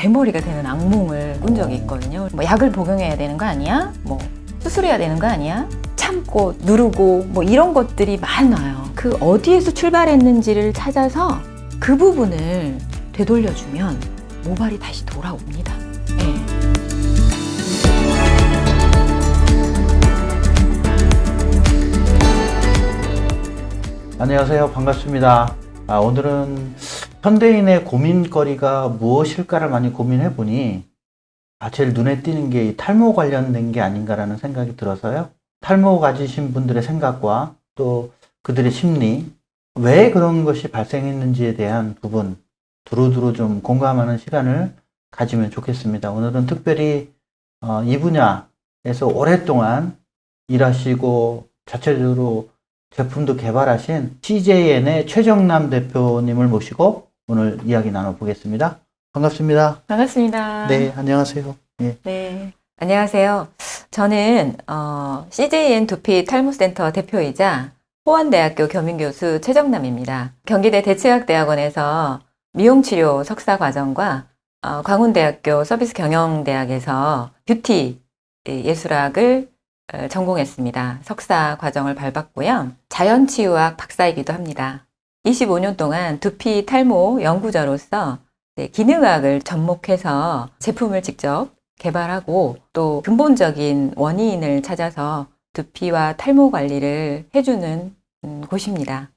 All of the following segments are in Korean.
대머리가 되는 악몽을 꾼 적이 있거든요. 뭐 약을 복용해야 되는 거 아니야? 뭐 수술해야 되는 거 아니야? 참고 누르고 뭐 이런 것들이 많아요. 그 어디에서 출발했는지를 찾아서 그 부분을 되돌려주면 모발이 다시 돌아옵니다. 네. 안녕하세요. 반갑습니다. 오늘은 현대인의 고민거리가 무엇일까를 많이 고민해 보니 제일 눈에 띄는 게 이 탈모 관련된 게 아닌가라는 생각이 들어서요. 탈모 가지신 분들의 생각과 또 그들의 심리, 왜 그런 것이 발생했는지에 대한 부분 두루두루 좀 공감하는 시간을 가지면 좋겠습니다. 오늘은 특별히 이 분야에서 오랫동안 일하시고 자체적으로 제품도 개발하신 CJN의 최정남 대표님을 모시고 오늘 이야기 나눠보겠습니다. 반갑습니다. 반갑습니다. 네, 안녕하세요. 네. 네, 안녕하세요. 저는 CJN 두피 탈모센터 대표이자 호원대학교 겸임교수 최정남입니다. 경기대 대체학대학원에서 미용치료 석사과정과 광운대학교 서비스경영대학에서 뷰티 예술학을 전공했습니다. 석사 과정을 밟았고요. 자연치유학 박사이기도 합니다. 25년 동안 두피 탈모 연구자로서 기능학을 접목해서 제품을 직접 개발하고 또 근본적인 원인을 찾아서 두피와 탈모 관리를 해주는 곳입니다.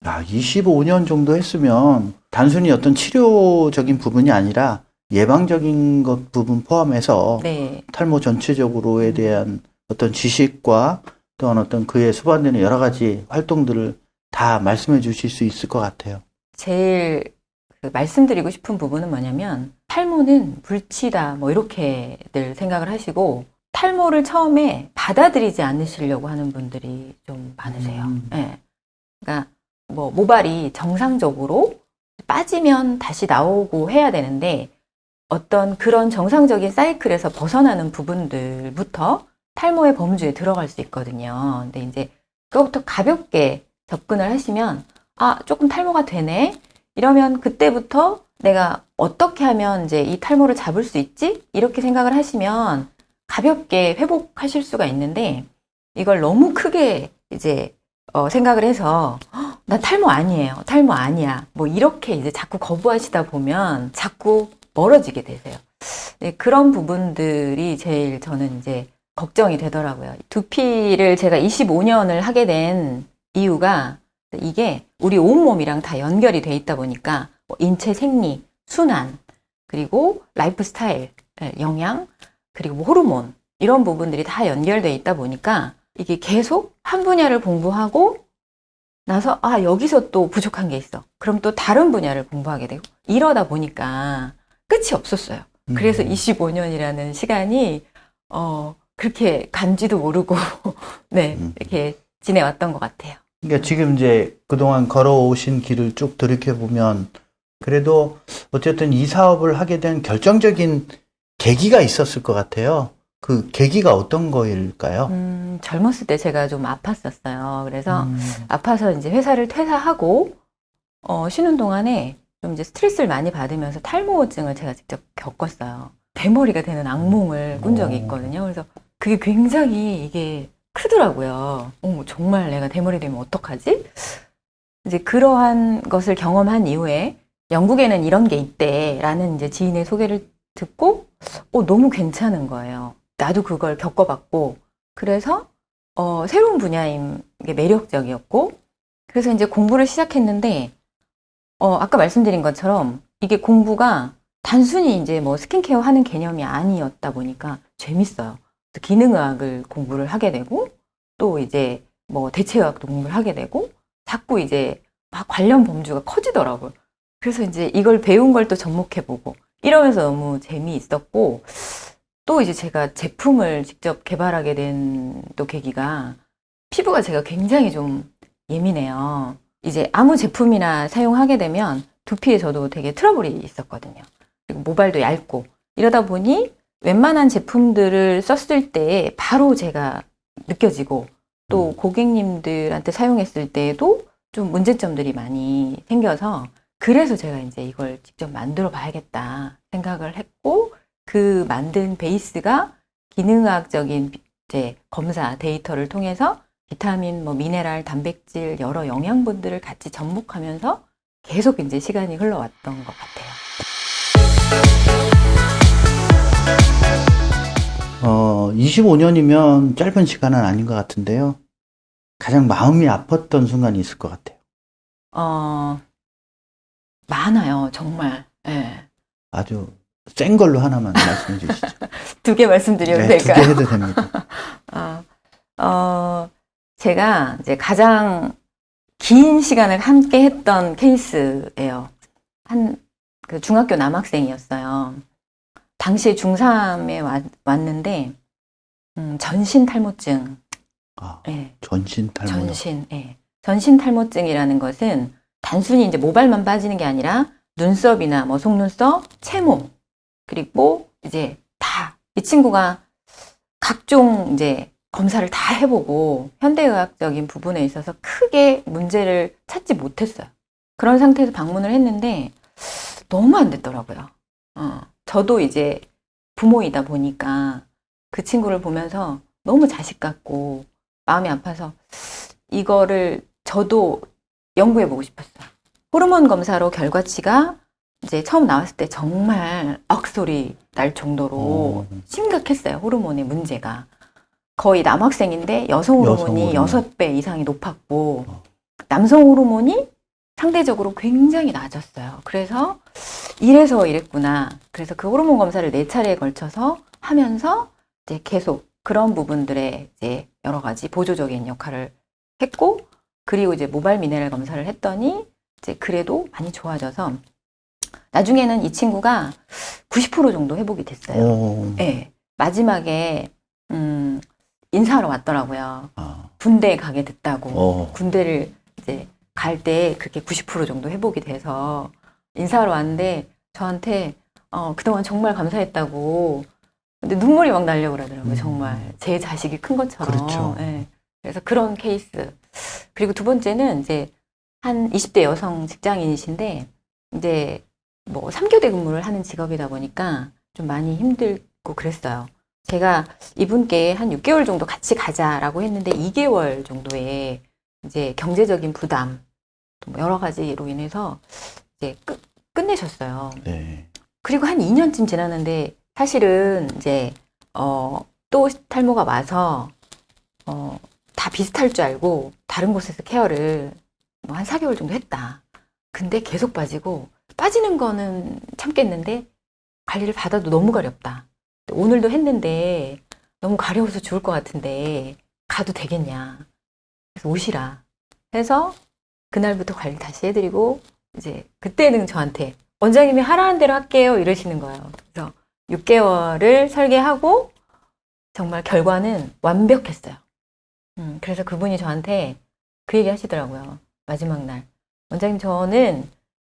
25년 정도 했으면 단순히 어떤 치료적인 부분이 아니라 예방적인 것 부분 포함해서 네. 탈모 전체적으로에 대한 어떤 지식과 또한 어떤 그에 수반되는 여러 가지 활동들을 다 말씀해 주실 수 있을 것 같아요. 제일 말씀드리고 싶은 부분은 뭐냐면 탈모는 불치다 뭐 이렇게들 생각을 하시고 탈모를 처음에 받아들이지 않으시려고 하는 분들이 좀 많으세요. 네. 그러니까 뭐 모발이 정상적으로 빠지면 다시 나오고 해야 되는데 어떤 그런 정상적인 사이클에서 벗어나는 부분들부터 탈모의 범주에 들어갈 수 있거든요. 근데 이제 그거부터 가볍게 접근을 하시면 조금 탈모가 되네? 이러면 그때부터 내가 어떻게 하면 이제 이 탈모를 잡을 수 있지? 이렇게 생각을 하시면 가볍게 회복하실 수가 있는데 이걸 너무 크게 이제 생각을 해서 나 탈모 아니에요. 탈모 아니야. 뭐 이렇게 이제 자꾸 거부하시다 보면 자꾸 멀어지게 되세요. 네, 그런 부분들이 제일 저는 이제 걱정이 되더라고요. 두피를 제가 25년을 하게 된 이유가 이게 우리 온몸이랑 다 연결이 돼 있다 보니까 인체 생리, 순환, 그리고 라이프 스타일, 영양, 그리고 뭐 호르몬 이런 부분들이 다 연결돼 있다 보니까 이게 계속 한 분야를 공부하고 나서 여기서 또 부족한 게 있어. 그럼 또 다른 분야를 공부하게 되고 이러다 보니까 끝이 없었어요. 그래서 25년이라는 시간이 그렇게 간지도 모르고 네 이렇게 지내왔던 것 같아요. 그러니까 지금 이제 그동안 걸어오신 길을 쭉 돌이켜보면 그래도 어쨌든 이 사업을 하게 된 결정적인 계기가 있었을 것 같아요. 그 계기가 어떤 거일까요? 젊었을 때 제가 좀 아팠었어요. 그래서 아파서 이제 회사를 퇴사하고 쉬는 동안에 좀 이제 스트레스를 많이 받으면서 탈모증을 제가 직접 겪었어요. 대머리가 되는 악몽을 꾼 적이 있거든요. 그래서 그게 굉장히 이게 크더라고요. 정말 내가 대머리 되면 어떡하지? 이제 그러한 것을 경험한 이후에 영국에는 이런 게 있대라는 이제 지인의 소개를 듣고 너무 괜찮은 거예요. 나도 그걸 겪어봤고 그래서 새로운 분야인 게 매력적이었고 그래서 이제 공부를 시작했는데 아까 말씀드린 것처럼 이게 공부가 단순히 이제 뭐 스킨케어 하는 개념이 아니었다 보니까 재밌어요. 기능의학을 공부를 하게 되고 또 이제 뭐 대체의학도 공부를 하게 되고 자꾸 이제 막 관련 범주가 커지더라고요. 그래서 이제 이걸 배운 걸 또 접목해보고 이러면서 너무 재미있었고 또 이제 제가 제품을 직접 개발하게 된 또 계기가 피부가 제가 굉장히 좀 예민해요. 이제 아무 제품이나 사용하게 되면 두피에 저도 되게 트러블이 있었거든요. 그리고 모발도 얇고 이러다 보니 웬만한 제품들을 썼을 때 바로 제가 느껴지고 또 고객님들한테 사용했을 때에도 좀 문제점들이 많이 생겨서 그래서 제가 이제 이걸 직접 만들어 봐야겠다 생각을 그 만든 베이스가 기능학적인 이제 검사 데이터를 통해서 비타민, 뭐 미네랄, 단백질 여러 영양분들을 같이 접목하면서 계속 이제 시간이 흘러왔던 것 같아요. 25년이면 짧은 시간은 아닌 것 같은데요. 가장 마음이 아팠던 순간이 있을 것 같아요. 많아요, 정말. 예. 아주 센 걸로 하나만 말씀해 주시죠. 2개 말씀드려도 네, 2개 될까요? 해도 됩니다. 제가 이제 가장 긴 시간을 함께 했던 케이스예요. 그 중학교 남학생이었어요. 당시에 중3에 왔는데, 전신 탈모증. 예. 전신 탈모요. 예. 전신 탈모증이라는 것은 단순히 이제 모발만 빠지는 게 아니라 눈썹이나 뭐 속눈썹, 채모, 그리고 이제 다 이 친구가 각종 이제 검사를 다 해보고 현대의학적인 부분에 있어서 크게 문제를 찾지 못했어요. 그런 상태에서 방문을 했는데 너무 안 됐더라고요. 저도 이제 부모이다 보니까 그 친구를 보면서 너무 자식 같고 마음이 아파서 이거를 저도 연구해보고 싶었어요. 호르몬 검사로 결과치가 이제 처음 나왔을 때 정말 억소리 날 정도로 심각했어요. 호르몬의 문제가. 거의 남학생인데 여성 호르몬이 6배 이상이 높았고 남성 호르몬이 상대적으로 굉장히 낮았어요. 그래서 이래서 이랬구나. 그래서 그 호르몬 검사를 4차례에 걸쳐서 하면서 이제 계속 그런 부분들에 이제 여러 가지 보조적인 역할을 했고, 그리고 이제 모발 미네랄 검사를 했더니 이제 그래도 많이 좋아져서 나중에는 이 친구가 90% 정도 회복이 됐어요. 네. 마지막에 인사하러 왔더라고요. 군대에 가게 됐다고. 군대를 이제 갈 때 그게 90% 정도 회복이 돼서 인사하러 왔는데 저한테 그동안 정말 감사했다고. 근데 눈물이 막 나려고 그러더라고요. 정말 제 자식이 큰 것처럼. 그렇죠. 네. 그래서 그런 케이스. 그리고 2번째는 이제 한 20대 여성 직장인이신데 이제 뭐 3교대 근무를 하는 직업이다 보니까 좀 많이 힘들고 그랬어요. 제가 이분께 한 6개월 정도 같이 가자라고 했는데 2개월 정도의 이제 경제적인 부담, 뭐 여러 가지로 인해서 이제 끝내셨어요. 네. 그리고 한 2년쯤 지났는데 사실은 이제 또 탈모가 와서 다 비슷할 줄 알고 다른 곳에서 케어를 뭐 한 4개월 정도 했다. 근데 계속 빠지고 빠지는 거는 참겠는데 관리를 받아도 너무 가렵다. 오늘도 했는데 너무 가려워서 죽을 것 같은데 가도 되겠냐. 그래서 오시라 해서 그날부터 관리 다시 해드리고 이제 그때는 저한테 원장님이 하라는 대로 할게요 이러시는 거예요. 그래서 6개월을 설계하고 정말 결과는 완벽했어요. 그래서 그분이 저한테 그 얘기 하시더라고요. 마지막 날. 원장님 저는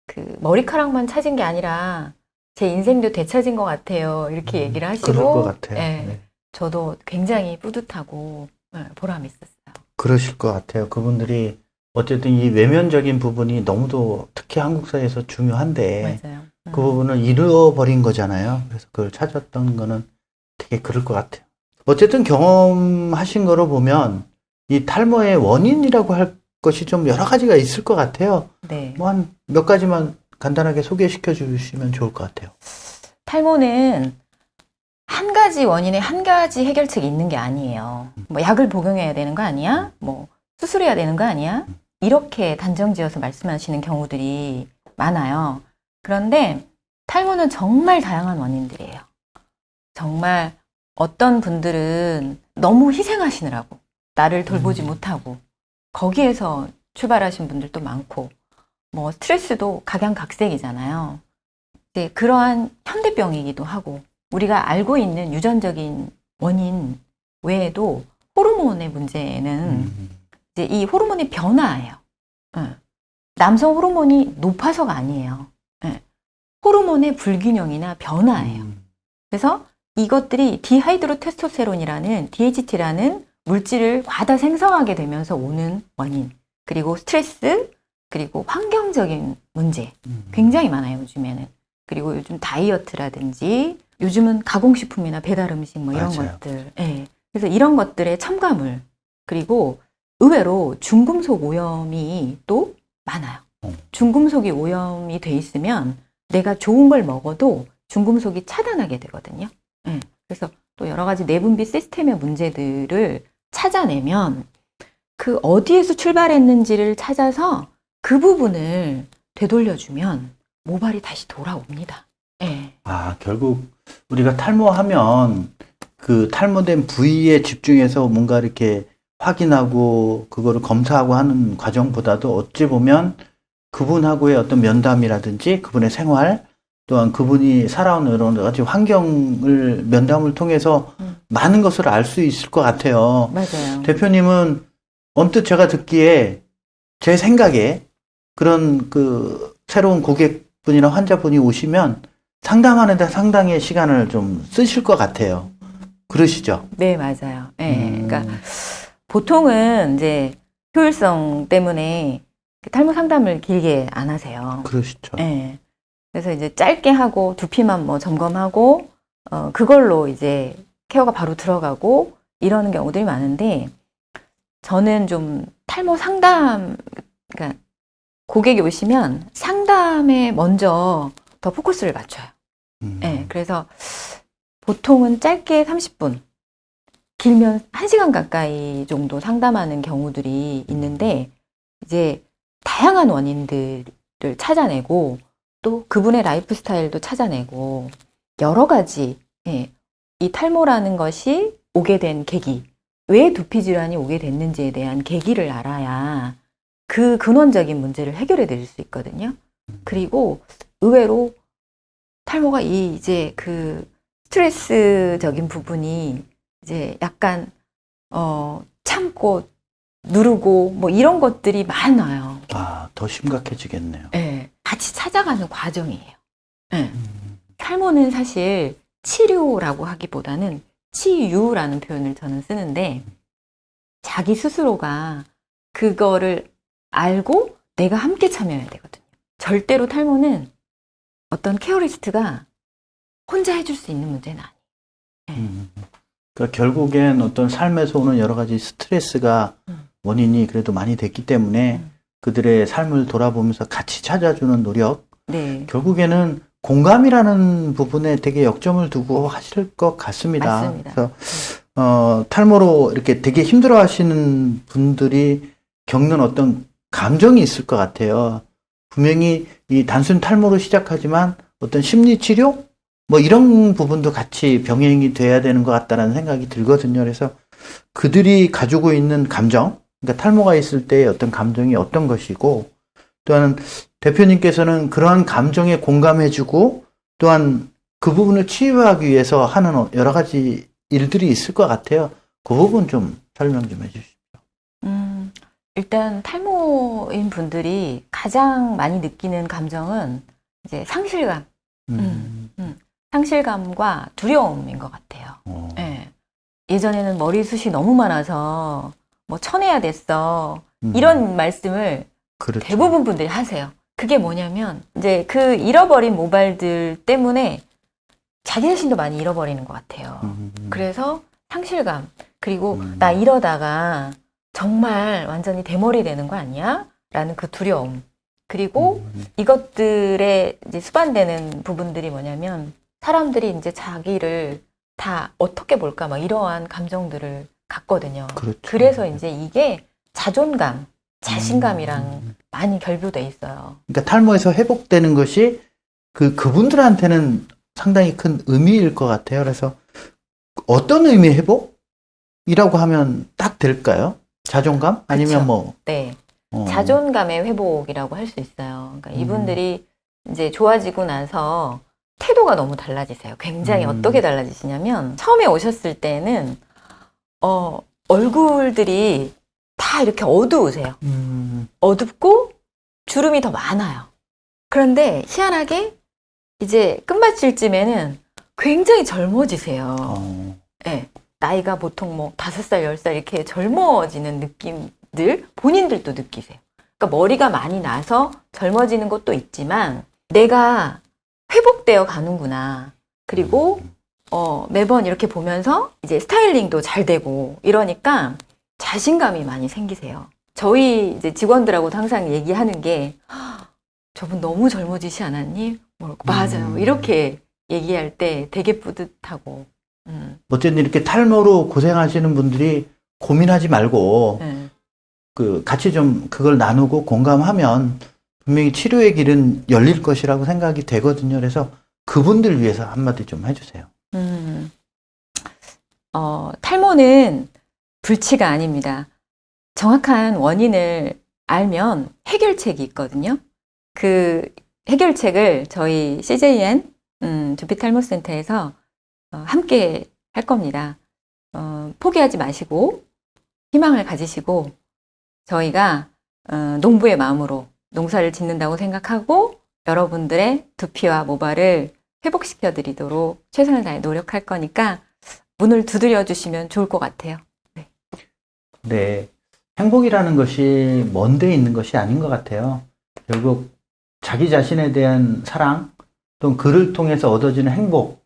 그 머리카락만 찾은 게 아니라 제 인생도 되찾은 것 같아요. 이렇게 얘기를 하시고. 그럴 것 같아요. 네, 저도 굉장히 뿌듯하고 보람이 있었어요. 그러실 것 같아요. 그분들이 어쨌든 이 외면적인 부분이 너무도 특히 한국 사회에서 중요한데 맞아요. 그 부분을 잃어버린 거잖아요. 그래서 그걸 찾았던 거는 되게 그럴 것 같아요. 어쨌든 경험하신 거로 보면 이 탈모의 원인이라고 할 것이 좀 여러 가지가 있을 것 같아요. 네. 뭐 한 몇 가지만 간단하게 소개시켜 주시면 좋을 것 같아요. 탈모는 한 가지 원인에 한 가지 해결책이 있는 게 아니에요. 뭐 약을 복용해야 되는 거 아니야? 뭐 수술해야 되는 거 아니야? 이렇게 단정지어서 말씀하시는 경우들이 많아요. 그런데 탈모는 정말 다양한 원인들이에요. 정말 어떤 분들은 너무 희생하시느라고 나를 돌보지 못하고 거기에서 출발하신 분들도 많고 뭐 스트레스도 각양각색이잖아요. 이제 그러한 현대병이기도 하고 우리가 알고 있는 유전적인 원인 외에도 호르몬의 문제는 이제 이 호르몬의 변화예요. 남성 호르몬이 높아서가 아니에요. 호르몬의 불균형이나 변화예요. 그래서 이것들이 디하이드로 테스토스테론이라는 DHT라는 물질을 과다 생성하게 되면서 오는 원인, 그리고 스트레스, 그리고 환경적인 문제 굉장히 많아요, 요즘에는. 그리고 요즘 다이어트라든지 요즘은 가공식품이나 배달 음식 뭐 이런 맞아요. 것들. 예. 그래서 이런 것들의 첨가물, 그리고 의외로 중금속 오염이 또 많아요. 중금속이 오염이 돼 있으면 내가 좋은 걸 먹어도 중금속이 차단하게 되거든요. 예. 그래서 또 여러 가지 내분비 시스템의 문제들을 찾아내면 그 어디에서 출발했는지를 찾아서 그 부분을 되돌려주면 모발이 다시 돌아옵니다. 예. 아, 결국 우리가 탈모하면 그 탈모된 부위에 집중해서 뭔가 이렇게 확인하고 그거를 검사하고 하는 과정보다도 어찌 보면 그분하고의 어떤 면담이라든지 그분의 생활 또한 그분이 살아온 여러 가지 환경을 면담을 통해서 많은 것을 알 수 있을 것 같아요. 맞아요. 대표님은 언뜻 제가 듣기에 제 생각에 그런 그 새로운 고객분이나 환자분이 오시면 상담하는데 상당히 시간을 좀 쓰실 것 같아요. 그러시죠? 네, 맞아요. 예. 그러니까 보통은 이제 효율성 때문에 탈모 상담을 길게 안 하세요. 그러시죠. 예. 그래서 이제 짧게 하고 두피만 뭐 점검하고 그걸로 이제 케어가 바로 들어가고 이러는 경우들이 많은데, 저는 좀 탈모 상담, 그러니까 고객이 오시면 상담에 먼저 더 포커스를 맞춰요. 예. 그래서 보통은 짧게 30분, 길면 1시간 가까이 정도 상담하는 경우들이 있는데, 이제 다양한 원인들을 찾아내고 또 그분의 라이프 스타일도 찾아내고 여러 가지, 예, 이 탈모라는 것이 오게 된 계기, 왜 두피 질환이 오게 됐는지에 대한 계기를 알아야 그 근원적인 문제를 해결해 드릴 수 있거든요. 그리고 의외로 탈모가 이제 그 스트레스적인 부분이 이제 약간 참고 누르고 뭐 이런 것들이 많아요. 아, 더 심각해지겠네요. 네, 같이 찾아가는 과정이에요. 네. 탈모는 사실 치료라고 하기보다는 치유라는 표현을 저는 쓰는데, 자기 스스로가 그거를 알고 내가 함께 참여해야 되거든요. 절대로 탈모는 어떤 케어리스트가 혼자 해줄 수 있는 문제는 아니에요. 그러니까 결국엔 어떤 삶에서 오는 여러 가지 스트레스가 원인이 그래도 많이 됐기 때문에 그들의 삶을 돌아보면서 같이 찾아주는 노력, 네. 결국에는 공감이라는 부분에 되게 역점을 두고 하실 것 같습니다. 맞습니다. 그래서 탈모로 이렇게 되게 힘들어 하시는 분들이 겪는 어떤 감정이 있을 것 같아요. 분명히 이 단순 탈모로 시작하지만 어떤 심리 치료? 뭐 이런 부분도 같이 병행이 돼야 되는 것 같다는 생각이 들거든요. 그래서 그들이 가지고 있는 감정, 그러니까 탈모가 있을 때의 어떤 감정이 어떤 것이고, 또한 대표님께서는 그러한 감정에 공감해주고, 또한 그 부분을 치유하기 위해서 하는 여러 가지 일들이 있을 것 같아요. 그 부분 좀 설명 좀 해주시죠. 일단 탈모인 분들이 가장 많이 느끼는 감정은 이제 상실감. 상실감과 두려움인 것 같아요. 예. 예전에는 머리숱이 너무 많아서 뭐 쳐내야 됐어. 이런 말씀을 그렇죠. 대부분 분들이 하세요. 그게 뭐냐면 이제 그 잃어버린 모발들 때문에 자기 자신도 많이 잃어버리는 것 같아요. 그래서 상실감, 그리고 나 이러다가 정말 완전히 대머리 되는 거 아니야? 라는 그 두려움. 그리고 이것들에 이제 수반되는 부분들이 뭐냐면, 사람들이 이제 자기를 다 어떻게 볼까 막 이러한 감정들을 갖거든요. 그렇죠. 그래서 이제 이게 자존감, 자신감이랑 많이 결부돼 있어요. 그러니까 탈모에서 회복되는 것이 그분들한테는 상당히 큰 의미일 것 같아요. 그래서 어떤 의미의 회복이라고 하면 딱 될까요? 자존감? 아니면 그쵸. 뭐? 네. 자존감의 회복이라고 할 수 있어요. 그러니까 이분들이 이제 좋아지고 나서 태도가 너무 달라지세요. 굉장히 어떻게 달라지시냐면, 처음에 오셨을 때는 얼굴들이 다 이렇게 어두우세요. 어둡고 주름이 더 많아요. 그런데 희한하게 이제 끝마칠 쯤에는 굉장히 젊어지세요. 네. 나이가 보통 뭐 5살, 10살 이렇게 젊어지는 느낌들 본인들도 느끼세요. 그러니까 머리가 많이 나서 젊어지는 것도 있지만, 내가 회복되어 가는구나. 그리고 매번 이렇게 보면서 이제 스타일링도 잘 되고 이러니까 자신감이 많이 생기세요. 저희 이제 직원들하고도 항상 얘기하는 게 저분 너무 젊어지시 않았니? 맞아요. 이렇게 얘기할 때 되게 뿌듯하고. 어쨌든 이렇게 탈모로 고생하시는 분들이 고민하지 말고 네. 같이 좀 그걸 나누고 공감하면 분명히 치료의 길은 열릴 것이라고 생각이 되거든요. 그래서 그분들 위해서 한마디 좀 해주세요. 탈모는 불치가 아닙니다. 정확한 원인을 알면 해결책이 있거든요. 그 해결책을 저희 CJN 두피탈모센터에서 함께 할 겁니다. 포기하지 마시고 희망을 가지시고 저희가 농부의 마음으로 농사를 짓는다고 생각하고 여러분들의 두피와 모발을 회복시켜 드리도록 최선을 다해 노력할 거니까 문을 두드려 주시면 좋을 것 같아요. 네. 행복이라는 것이 먼 데 있는 것이 아닌 것 같아요. 결국 자기 자신에 대한 사랑, 또 그를 통해서 얻어지는 행복,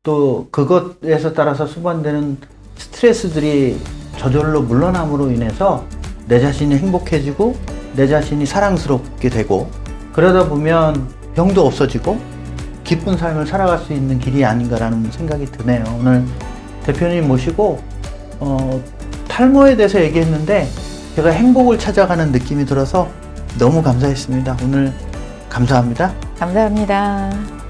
또 그것에서 따라서 수반되는 스트레스들이 저절로 물러남으로 인해서 내 자신이 행복해지고 내 자신이 사랑스럽게 되고 그러다 보면 병도 없어지고 기쁜 삶을 살아갈 수 있는 길이 아닌가라는 생각이 드네요. 오늘 대표님 모시고 탈모에 대해서 얘기했는데 제가 행복을 찾아가는 느낌이 들어서 너무 감사했습니다. 오늘 감사합니다. 감사합니다.